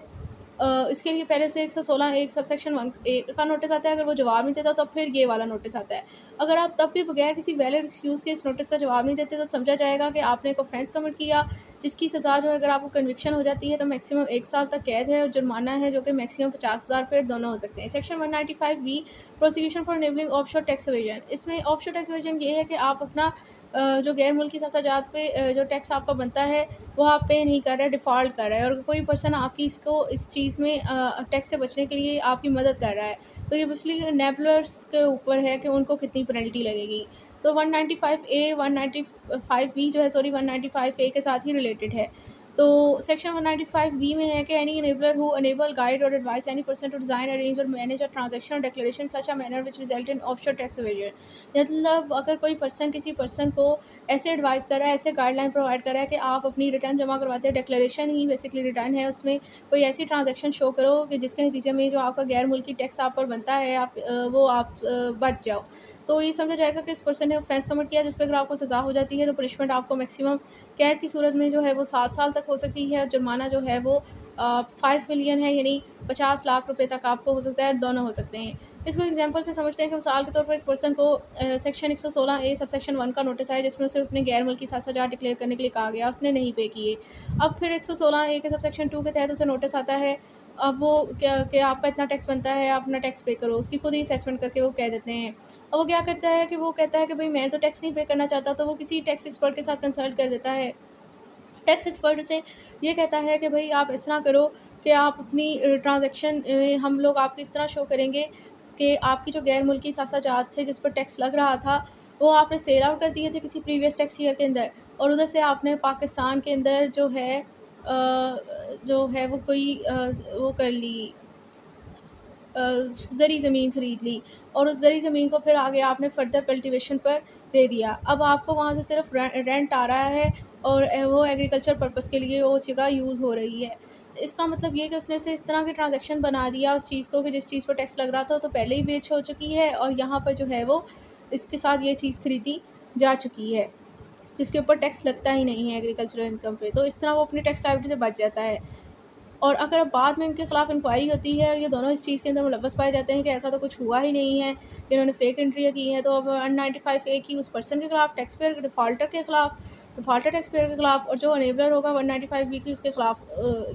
इसके लिए पहले से 116 एक सबसेक्शन 1 ए का नोटिस आता है, अगर वो जवाब नहीं देता तो फिर ये वाला नोटिस आता है। अगर आप तब भी बगैर किसी वैलिड एक्सक्यूज़ के इस नोटिस का जवाब नहीं देते तो समझा जाएगा कि आपने एक ऑफेंस कमिट किया, जिसकी सज़ा जो है अगर आपको कन्विक्शन हो जाती है तो मैक्सिमम 1 साल तक कैद है और जुर्माना है जो कि मैक्सिमम 50,000 फिर दोनों हो सकते हैं। Section 195B prosecution for enabling offshore tax evasion. इसमें ऑफशोर टैक्स एवेजन ये है कि आप अपना जो गैर मुल्की सासाजात पे जो टैक्स आपका बनता है वो आप पे नहीं कर रहे, डिफ़ॉल्ट कर रहा है, और कोई पर्सन आपकी इसको इस चीज़ में टैक्स से बचने के लिए आपकी मदद कर रहा है, तो ये बेसिकली नेबलर्स के ऊपर है कि उनको कितनी पेनल्टी लगेगी। तो 195A 195B जो है, सॉरी 195A के साथ ही रिलेटेड है। तो सेक्शन 195B में है कि any enabler who enable guide और advice any person to design arrange और मैनेज अ ट्रांजैक्शन और declaration such a manner which result in offshore tax evasion. मतलब अगर कोई पर्सन किसी पर्सन को ऐसे एडवाइस कर रहा है, ऐसे गाइडलाइन प्रोवाइड कर रहा है कि आप अपनी रिटर्न जमा करवाते हैं, डिक्लेरेशन ही बेसिकली रिटर्न है, उसमें कोई ऐसी ट्रांजैक्शन शो करो कि जिसके नतीजे में जो आपका गैर मुल्की टैक्स आप पर बनता है वो आप बच जाओ, तो ये समझा जाएगा कि इस पर्सन ने ऑफेंस कमिट किया, जिस पर अगर आपको सज़ा हो जाती है तो पनिशमेंट आपको मैक्सिमम कैद की सूरत में जो है वो 7 साल तक हो सकती है, और जुर्माना जो है वो 5 मिलियन है, यानी 50 लाख रुपए तक आपको हो सकता है, दोनों हो सकते हैं। इसको एग्जांपल से समझते हैं कि मिसाल के तौर पर एक पर्सन को सेक्शन 116A सबसेक्शन 1 का नोटिस आया, जिसमें उसे अपने गैर मुल्की सासाजात डिक्लेयर करने के लिए कहा गया, उसने नहीं पे किए। अब फिर 116A के सबसेक्शन 2 के तहत उसे नोटिस आता है, अब वो क्या कि आपका इतना टैक्स बनता है, आप अपना टैक्स पे करो, उसकी खुद ही असेसमेंट करके वो कह देते हैं। और वो क्या करता है कि वो कहता है कि भाई मैं तो टैक्स नहीं पे करना चाहता, तो वो किसी टैक्स एक्सपर्ट के साथ कंसल्ट कर देता है। टैक्स एक्सपर्ट से ये कहता है कि भाई आप इस तरह करो कि आप अपनी ट्रांजैक्शन हम लोग आपको इस तरह शो करेंगे कि आपकी जो गैर मुल्की सासाजात थे जिस पर टैक्स लग रहा था, वो आपने सेल आउट कर दिए थे किसी प्रीवियस टैक्स ईयर के अंदर, और उधर से आपने पाकिस्तान के अंदर जो है वो कोई वो कर ली, ज़री ज़मीन ख़रीद ली, और उस ज़री ज़मीन को फिर आगे आपने फ़र्दर कल्टीवेशन पर दे दिया। अब आपको वहाँ से सिर्फ रेंट आ रहा है और वो एग्रीकल्चर पर्पस के लिए वो जगह यूज़ हो रही है। इसका मतलब ये कि उसने से इस तरह के ट्रांजैक्शन बना दिया उस चीज़ को कि जिस चीज़ पर टैक्स लग रहा था तो पहले ही बेच हो चुकी है, और यहाँ पर जो है वो इसके साथ ये चीज़ खरीदी जा चुकी है, जिसके ऊपर टैक्स लगता ही नहीं है एग्रीकल्चरल इनकम पे। तो इस तरह वो अपनी टैक्स लायबिलिटी से बच जाता है। और अगर बाद में इनके खिलाफ इंक्वायरी होती है और ये दोनों इस चीज़ के अंदर मुलव्वस पाए जाते हैं कि ऐसा तो कुछ हुआ ही नहीं है, इन्होंने फेक एंट्रियाँ की हैं, तो अब 195A की उस पर्सन के खिलाफ, टैक्स पेयर डिफ़ॉल्टर के खिलाफ, डिफ़ॉल्टर टैक्स पेयर के खिलाफ, और जो अनेबलर होगा 195B की उसके खिलाफ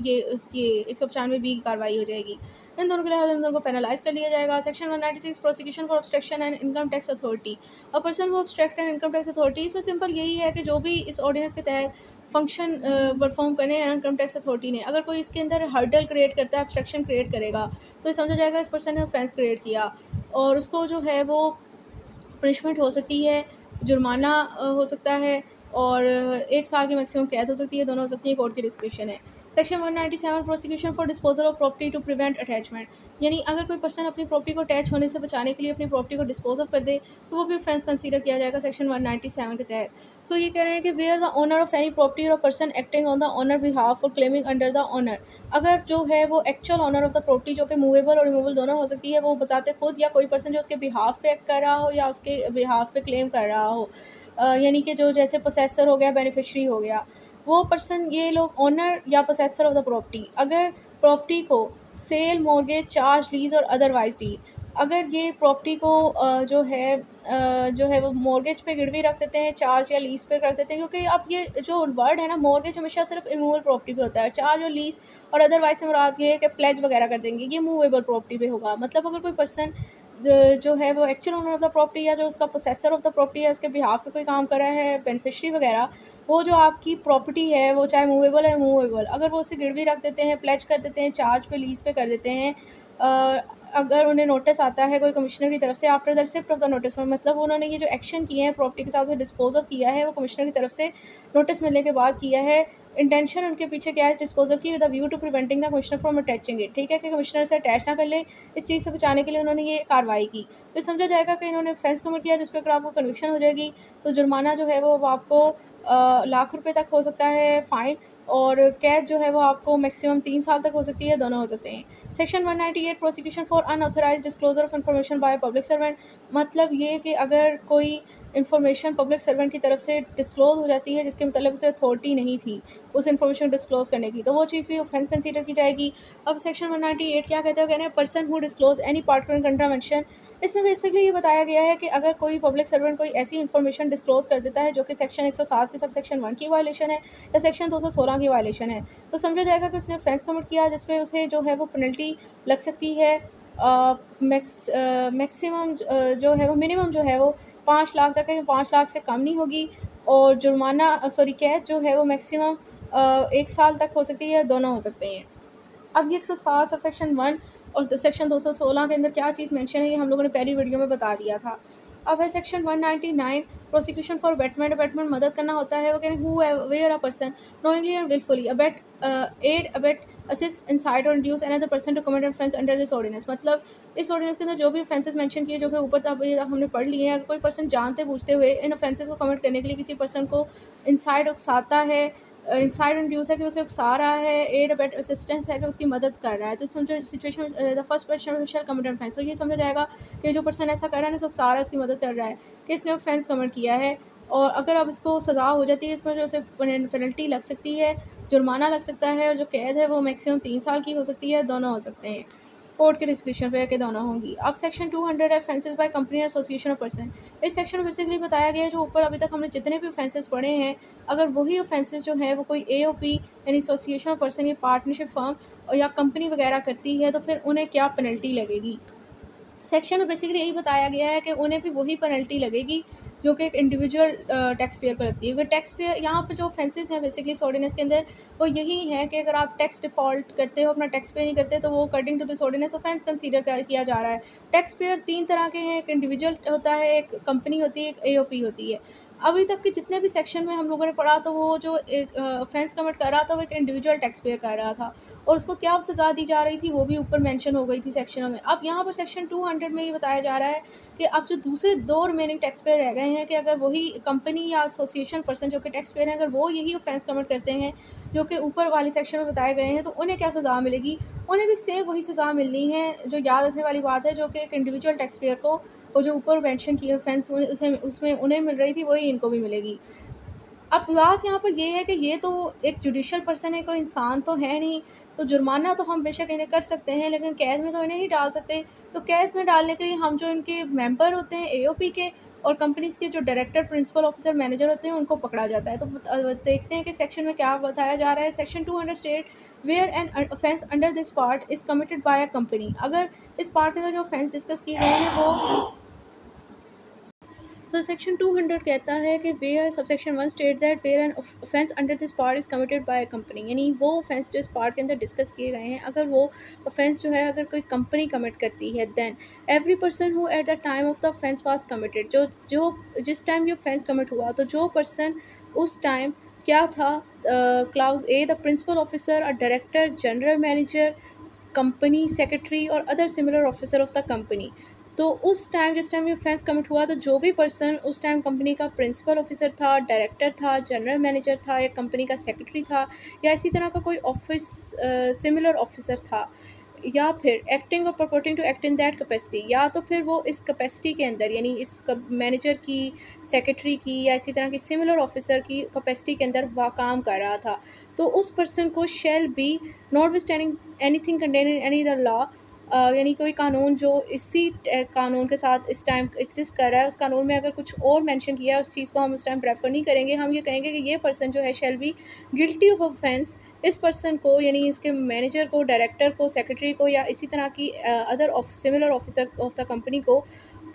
ये उसकी 195B की कार्रवाई हो जाएगी। इन दोनों के लिहाज इन दोनों को पेनलाइज़ कर लिया जाएगा। Section 196 prosecution for obstruction and income tax authority. A person who obstruct and income tax authority, इसमें सिंपल यही है कि जो भी इस ऑर्डिनेंस के तहत फंक्शन परफॉर्म करने हैं इनकम टैक्स अथॉरिटी ने, अगर कोई इसके अंदर हर्डल क्रिएट करता है, ऑब्स्ट्रक्शन क्रिएट करेगा, तो ये समझा जाएगा इस पर्सन ने ऑफेंस क्रिएट किया, और उसको जो है वो पनिशमेंट हो सकती है, जुर्माना हो सकता है, और 1 साल की मैक्सिमम कैद हो सकती है, दोनों हो सकती है, कोर्ट की डिस्क्रिप्शन है। Section 197 prosecution for disposal of property to prevent attachment, यानी अगर कोई पर्सन अपनी प्रॉपर्टी को अटैच होने से बचाने के लिए अपनी प्रॉपर्टी को डिस्पोज ऑफ कर दे तो वो भी ऑफेंस कंसीडर किया जाएगा सेक्शन 197 के तहत। सो ये कह रहे हैं कि where the owner of any property और person acting on the owner behalf और क्लेमिंग अंडर द ओनर, अगर जो है वो actual owner of the property जो कि मूवेबल और रिमूवेबल दोनों हो सकती है, वो बताते खुद या कोई पर्सन जो उसके बिहाफ पे एक्ट कर रहा हो या उसके बिहाफ पे क्लेम कर रहा हो, यानी कि जो जैसे पोसेसर हो गया, बेनिफिशरी हो गया, वो पर्सन, ये लोग ओनर या पोसेसर ऑफ द प्रॉपर्टी, अगर प्रॉपर्टी को सेल, मॉर्गेज, चार्ज, लीज और अदरवाइज डील, अगर ये प्रॉपर्टी को जो है वो मॉर्गेज पे गिरवी रख देते हैं, चार्ज या लीज पे रख देते हैं, क्योंकि अब ये जो वर्ड है ना, मॉर्गेज हमेशा सिर्फ इमूवेबल प्रॉपर्टी पे होता है, चार्ज और लीज और अदरवाइज से मुराद ये है कि प्लेज वगैरह कर देंगे, ये मूवेबल प्रॉपर्टी पे होगा। मतलब अगर कोई पर्सन जो है वो actual owner of the property या जो उसका पोसेसर ऑफ द प्रॉपर्टी है, उसके बिहाफ पे कोई काम कर रहा है, बेनिफिशरी वगैरह, वो जो आपकी प्रॉपर्टी है वो चाहे मूवेबल है मूवेबल, अगर वो उसे गिरवी रख देते हैं, प्लेज कर देते हैं, चार्ज पे, लीज पे कर देते हैं, अगर उन्हें नोटिस आता है कोई कमिश्नर की तरफ से after the receipt of the notice, मतलब उन्होंने ये जो एक्शन किए हैं प्रॉपर्टी के साथ डिस्पोज ऑफ किया है वो कमिश्नर की तरफ से नोटिस मिलने के बाद किया है। इंटेंशन उनके पीछे क्या है डिस्पोजल की, with the view to preventing the commissioner from attaching it, ठीक है, कि कमिश्नर से अटैच ना कर ले, इस चीज़ से बचाने के लिए उन्होंने ये कार्रवाई की। तो समझा जाएगा कि इन्होंने ऑफेंस कमिट किया जिस पर अगर आपको कन्विक्शन हो जाएगी तो जुर्माना जो है वो आपको लाख रुपए तक हो सकता है फ़ाइन, और कैद जो है वो आपको मैक्सिमम 3 साल तक हो सकती है, दोनों हो सकते हैं। Section 198 prosecution for unauthorized disclosure of information by public servant, मतलब ये कि अगर कोई इन्फॉर्मेशन पब्लिक सर्वेंट की तरफ से डिस्क्लोज हो जाती है जिसके मतलब उसे अथॉरिटी नहीं थी उस इन्फॉर्मेशन डिस्क्लोज करने की, तो वो चीज़ भी ऑफेंस कंसीडर की जाएगी। अब सेक्शन 198 क्या कहते हैं, कहते हैं person who disclose any particular contravention. इसमें बेसिकली ये बताया गया है कि अगर कोई पब्लिक सर्वेंट कोई ऐसी इन्फॉर्मेशन डिस्क्लोज कर देता है जो कि सेक्शन 107 के सब सेक्शन 1 की वायलेशन है या सेक्शन 216 की वायलेशन है, तो समझा जाएगा कि उसने ऑफेंस कमिट किया जिसपे उसे जो है वो पेनल्टी लग सकती है। मैक्सिमम जो है वो मिनिमम जो है वो 5 लाख तक है, 5 लाख से कम नहीं होगी, और जुर्माना कैद जो है वो मैक्सिमम 1 साल तक हो सकती है, दोनों हो सकते हैं। अब ये 107 सब सेक्शन 1 और सेक्शन 216 के अंदर क्या चीज़ मेंशन है ये हम लोगों ने पहली वीडियो में बता दिया था। अब है section 199 prosecution for abetment. Abetment मदद करना होता है, वो कहते हैं where a person knowingly and wilfully abet aid abet assist incite और induce another person to commit offence under this ordinance, मतलब इस ऑर्डिनेंस के अंदर जो भी ऑफेंसेस मेंशन किए जो कि ऊपर तक हमने पढ़ लिए हैं, अगर कोई पर्सन जानते बूझते हुए इन ऑफेंसेस को कमिट करने के लिए किसी पर्सन को इंसाइट उकसाता है, इंसाइड इंड्यूस है कि उसे उकसा रहा है, एड अबेट असिस्टेंस है कि उसकी मदद कर रहा है, तो समझो situation the first person shall commit offence, तो ये समझा जाएगा कि जो पर्सन ऐसा कर रहा है ना उसे उकसा रहा है, उसकी मदद कर रहा है कि इसने ऑफेंस कमिट किया है। और अगर अब इसको सज़ा हो जाती है इसमें जो उसे पेनल्टी लग सकती है, जुर्माना लग सकता है, और जो कैद है वो मैक्सिमम 3 साल की हो सकती है, दोनों हो सकते हैं, कोर्ट के डिस्क्रिप्शन पे के दोनों होंगी। अब सेक्शन 200 है offences by company association of person. इस सेक्शन में बेसिकली बताया गया है जो ऊपर अभी तक हमने जितने भी ऑफेंसेस पढ़े हैं, अगर वही ऑफेंसेस जो है वो कोई एओपी यानी एसोसिएशन ऑफ पर्सन या पार्टनरशिप फर्म या कंपनी वगैरह करती है तो फिर उन्हें क्या पेनल्टी लगेगी। सेक्शन में बेसिकली यही बताया गया है कि उन्हें भी वही पेनल्टी लगेगी जो कि एक इंडिविजुअल टैक्स पेयर को लगती है, क्योंकि टैक्स पेयर यहाँ पर जो ऑफेंसेस हैं बेसिकली इस ऑर्डिनेंस के अंदर वो यही है कि अगर आप टैक्स डिफ़ॉल्ट करते हो, अपना टैक्स पे नहीं करते, तो वो according to this ordinance offence consider किया जा रहा है। टैक्स पेयर 3 तरह के हैं, एक इंडिविजुअल होता है, एक कंपनी होती है, एक एओपी होती है। अभी तक के जितने भी सेक्शन में हम लोगों ने पढ़ा तो वो जो एक ऑफेंस कमिट कर रहा था वो एक इंडिविजुअल टैक्स पेयर कर रहा था, और उसको क्या सज़ा दी जा रही थी वो भी ऊपर मेंशन हो गई थी सेक्शनों में। अब यहाँ पर सेक्शन 200 में ये बताया जा रहा है कि अब जो दूसरे 2 रिमेनिंग टैक्स पेयर रह गए हैं कि अगर वही कंपनी या एसोसिएशन पर्सन जो कि टैक्स पेयर हैं अगर वो यही ऑफेंस कमिट करते हैं जो कि ऊपर वाली सेक्शन में बताए गए हैं, तो उन्हें क्या सज़ा मिलेगी। उन्हें भी सेम वही सज़ा मिलनी है, जो याद रखने वाली बात है, जो कि एक इंडिविजुअल टैक्स पेयर को वो जो ऊपर मेंशन की ऑफेंस उसमें उन्हें मिल रही थी वही इनको भी मिलेगी। अब बात यहाँ पर ये है कि ये तो एक जुडिशियल पर्सन है, कोई इंसान तो है नहीं, तो जुर्माना तो हम बेशक इन्हें कर सकते हैं लेकिन कैद में तो इन्हें नहीं डाल सकते। तो कैद में डालने के लिए हम जो इनके मेंबर होते हैं एओपी के और कंपनीज़ के जो डायरेक्टर, प्रिंसिपल ऑफिसर, मैनेजर होते हैं उनको पकड़ा जाता है। तो देखते हैं कि सेक्शन में क्या बताया जा रहा है। Section 200 state where an offence under this part is committed by a company. अगर इस पार्ट के अंदर जो ऑफेंस डिस्कस किए गए हैं वो तो सेक्शन 200 कहता है कि where subsection 1 state that where an offence under this part is committed by a company, यानी वो ऑफेंस जो इस पार्ट के अंदर डिस्कस किए गए हैं अगर वो ऑफेंस जो है अगर कोई कंपनी कमिट करती है, then every person who at the time of the offence was committed, जो जो जिस टाइम ये ऑफेंस कमिट हुआ तो जो पर्सन उस टाइम क्या था, clause A the principal officer, a director, general manager, company secretary और other similar officer of the company. तो उस टाइम जिस टाइम ये ऑफेंस कमिट हुआ तो जो भी पर्सन उस टाइम कंपनी का प्रिंसिपल ऑफिसर था, डायरेक्टर था, जनरल मैनेजर था या कंपनी का सेक्रेटरी था या इसी तरह का कोई ऑफिस सिमिलर ऑफिसर था, या फिर एक्टिंग और purporting to act in that capacity, या तो फिर वो इस कैपेसिटी के अंदर यानी इस मैनेजर की, सेक्रेटरी की या इसी तरह की सिमिलर ऑफिसर की कैपेसिटी के अंदर वह काम कर रहा था, तो उस पर्सन को shall be not withstanding anything contain in any the law, यानी कोई कानून जो इसी कानून के साथ इस टाइम एग्जिस्ट कर रहा है उस कानून में अगर कुछ और मेंशन किया है उस चीज़ को हम उस टाइम प्रेफर नहीं करेंगे। हम ये कहेंगे कि ये पर्सन जो है shall be guilty of offence, इस पर्सन को यानी इसके मैनेजर को, डायरेक्टर को, सेक्रेटरी को या इसी तरह की other similar officer of the company को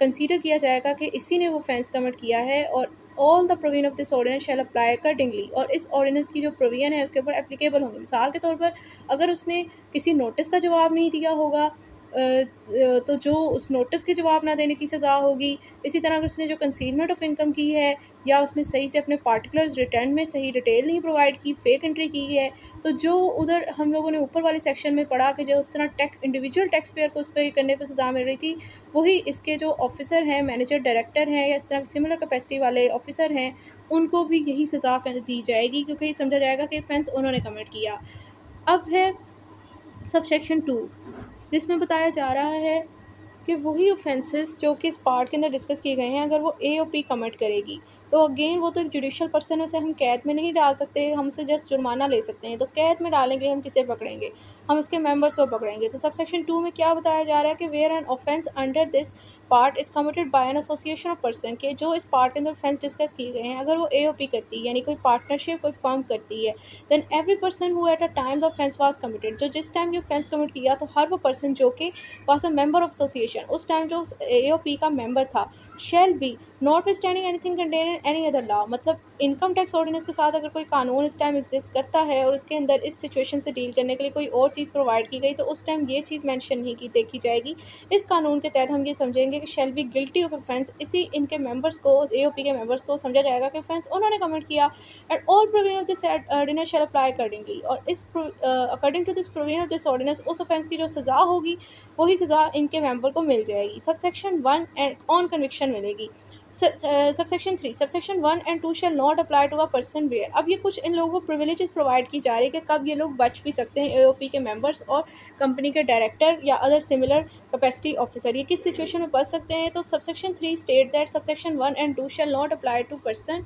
कंसीडर किया जाएगा कि इसी ने वो ऑफेंस कमिट किया है, और all the provision of this ordinance shall apply accordingly, और इस ऑर्डिनेंस की जो प्रोविजन है उसके ऊपर एप्लीकेबल होंगे। मिसाल के तौर पर अगर उसने किसी नोटिस का जवाब नहीं दिया होगा तो जो उस नोटिस के जवाब ना देने की सज़ा होगी। इसी तरह अगर उसने जो कंसीलमेंट ऑफ इनकम की है या उसमें सही से अपने पार्टिकुलर्स रिटर्न में सही डिटेल नहीं प्रोवाइड की, फेक एंट्री की है, तो जो उधर हम लोगों ने ऊपर वाले सेक्शन में पढ़ा कि जो उस तरह इंडिविजुअल टैक्स पेयर को उस पर करने पर सज़ा मिल रही थी, वही इसके जो ऑफिसर हैं, मैनेजर, डायरेक्टर हैं या इस तरह सिमिलर कैपेसिटी वाले ऑफिसर हैं, उनको भी यही सज़ा दी जाएगी, क्योंकि ये समझा जाएगा कि ऑफेंस उन्होंने कमिट किया। अब है सब सेक्शन 2, जिसमें बताया जा रहा है कि वही ऑफेंसेस जो कि इस पार्ट के अंदर डिस्कस किए गए हैं, अगर वो एओपी कमिट करेगी, तो अगेन वो तो एक जुडिशियल पर्सन है, उसे हम कैद में नहीं डाल सकते, हम उसे जस्ट जुर्माना ले सकते हैं। तो कैद में डालेंगे हम किसे पकड़ेंगे? हम उसके मेंबर्स को पकड़ेंगे। तो सब सेक्शन 2 में क्या बताया जा रहा है कि where an offence under this part is committed by an association of person, के जो इस पार्ट के अंदर ऑफेंस डिस्कस किए गए हैं, अगर वो एओपी करती है यानी कोई पार्टनरशिप कोई फर्म करती है, then every person who at a time the offence was committed, जो जिस टाइम ये ऑफेंस कमिट किया, तो हर वो पर्सन जो कि was a member of association, उस टाइम जो एओपी का मेंबर था, shall be not standing anything contain in any other law, मतलब इनकम टैक्स ऑर्डिनेंस के साथ अगर कोई कानून इस टाइम एग्जिस्ट करता है और इसके अंदर इस सिचुएशन से डील करने के लिए कोई और चीज़ प्रोवाइड की गई, तो उस टाइम ये चीज़ मेंशन नहीं की देखी जाएगी। इस कानून के तहत हम ये समझेंगे कि shall be guilty of offence, इसी इनके मेंबर्स को, एओपी के मेंबर्स को समझा जाएगा कि ऑफेंस उन्होंने कमिट किया, and all provision of this ordinance shall apply accordingly, और इस according to this provision of this ordinance उस ऑफेंस की जो सज़ा होगी वही सज़ा इनके मेंबर को मिल जाएगी। सबसेक्शन 1 एंड ऑन कन्विक्शन मिलेगी। Subsection 3, subsection 1 and 2 shall not apply to a person where, अब ये कुछ इन लोगों को प्रिविलेजेस प्रोवाइड की जा रही है कि कब ये लोग बच भी सकते हैं, एओपी के मेंबर्स और कंपनी के डायरेक्टर या अदर सिमिलर कैपेसिटी ऑफिसर, ये किस सिचुएशन में बच सकते हैं। तो subsection 3 state that subsection 1 and 2 shall not apply to person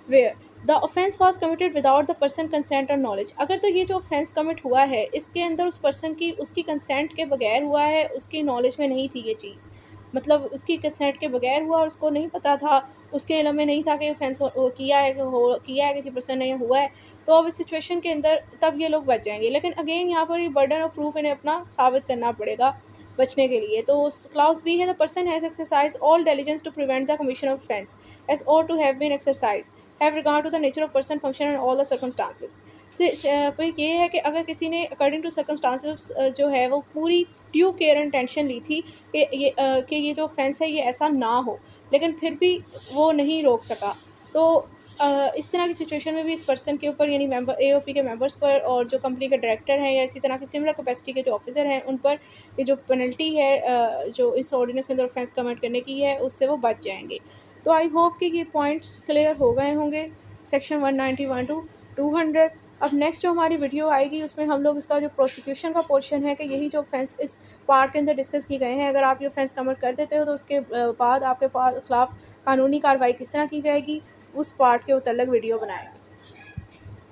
where the offence was committed without the person consent or knowledge, अगर तो ये जो ऑफेंस कमिट हुआ है इसके अंदर उस पर्सन की उसकी कंसेंट के बगैर हुआ है, उसकी नॉलेज में नहीं थी ये चीज़, मतलब उसकी कंसेंट के बगैर हुआ और उसको नहीं पता था, उसके इल्म में नहीं था कि ऑफेंस किया है किसी पर्सन ने हुआ है, तो अब इस सिचुएशन के अंदर तब ये लोग बच जाएंगे। लेकिन अगेन यहाँ पर ये बर्डन ऑफ प्रूफ इन्हें अपना साबित करना पड़ेगा बचने के लिए। तो क्लाउज बी है, the person has exercise all diligence to prevent the commission of offence as और to have been exercise have regard to the nature of person function and all the circumstances. फिर ये है कि अगर किसी ने अकॉर्डिंग टू सर्कमस्टांसेस जो है वो पूरी ड्यू केयर एंड टेंशन ली थी कि ये जो ऑफेंस है ये ऐसा ना हो, लेकिन फिर भी वो नहीं रोक सका, तो इस तरह की सिचुएशन में भी इस पर्सन के ऊपर यानी मेंबर एओपी के मेंबर्स पर और जो कंपनी के डायरेक्टर हैं या इसी तरह की सिमिलर कैपेसिटी के जो ऑफिसर हैं उन पर ये जो पेनल्टी है जो इस ऑर्डिनेंस के अंदर ऑफेंस कमिट करने की है उससे वो बच जाएंगे। तो आई होप कि ये पॉइंट्स क्लियर हो गए होंगे सेक्शन 191 टू 200। अब नेक्स्ट जो हमारी वीडियो आएगी उसमें हम लोग इसका जो प्रोसिक्यूशन का पोर्शन है कि यही जो ऑफेंस इस पार्ट के अंदर डिस्कस किए गए हैं, अगर आप ये ऑफेंस कमिट कर देते हो तो उसके बाद आपके खिलाफ कानूनी कार्रवाई किस तरह की जाएगी, उस पार्ट के मतलब वीडियो बनाएंगे।